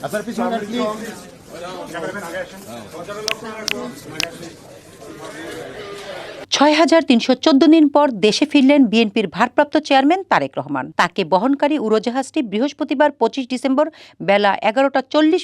আপনার পিছনে প্লিজ। ৬,৩১৪ দিন পর দেশে ফিরলেন বিএনপির ভারপ্রাপ্ত চেয়ারম্যান তারেক রহমান। তাকে বহনকারী উড়োজাহাজটি বৃহস্পতিবার ২৫ ডিসেম্বর বেলা ১১টা ৪০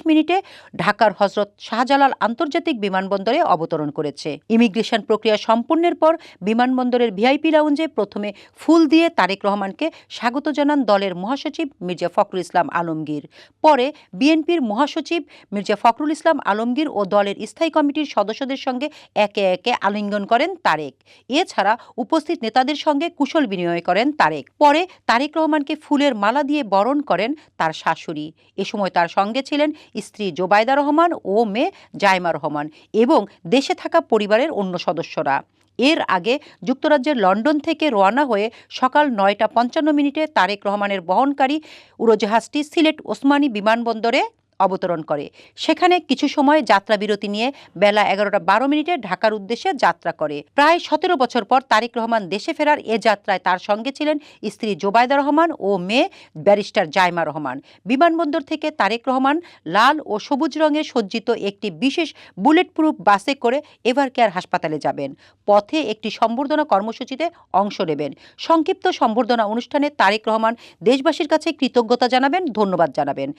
ঢাকার হজরত শাহজালাল আন্তর্জাতিক বিমানবন্দরে অবতরণ করেছে। ইমিগ্রেশন প্রক্রিয়া সম্পন্নের পর বিমানবন্দরের ভিআইপি লাউঞ্জে প্রথমে ফুল দিয়ে তারেক রহমানকে স্বাগত জানান দলের মহাসচিব মির্জা ফখরুল ইসলাম আলমগীর। পরে বিএনপির মহাসচিব মির্জা ফখরুল ইসলাম আলমগীর ও দলের স্থায়ী কমিটির সদস্যদের সঙ্গে একে একে আলিঙ্গন করেন তারেক। এছাড়া উপস্থিত নেতাদের সঙ্গে কুশল বিনিময় করেন তারেক। পরে তারেক রহমানকে ফুলের মালা দিয়ে বরণ করেন তার শাশুড়ি। এ সময় তার সঙ্গে ছিলেন স্ত্রী জোবাইদা রহমান ও মেয়ে জাইমা রহমান এবং দেশে থাকা পরিবারের অন্য সদস্যরা। এর আগে যুক্তরাজ্যের লন্ডন থেকে রওনা হয়ে সকাল ৯টা ৫৫ তারেক রহমানের বহনকারী উড়োজাহাজটি সিলেট ওসমানী বিমানবন্দরে অবতরণ করে। সেখানে কিছু সময় যাত্রা বিরতি নিয়ে বেলা ১১টা ১২ ঢাকার উদ্দেশ্যে যাত্রা করে। প্রায় ১৭ বছর পর তারেক রহমান দেশে ফেরার এ যাত্রায় তার সঙ্গে ছিলেন স্ত্রী জোবাইদা রহমান ও মেয়ে ব্যারিস্টার জাইমা রহমান। বিমানবন্দর থেকে তারেক রহমান লাল ও সবুজ রঙে সজ্জিত একটি বিশেষ বুলেট প্রুফ বাসে করে এভারকেয়ার হাসপাতালে যাবেন। পথে একটি সম্বর্ধনা কর্মসূচিতে অংশ নেবেন। সংক্ষিপ্ত সম্বর্ধনা অনুষ্ঠানে তারেক রহমান দেশবাসীর কাছে কৃতজ্ঞতা জানাবেন, ধন্যবাদ জানাবেন।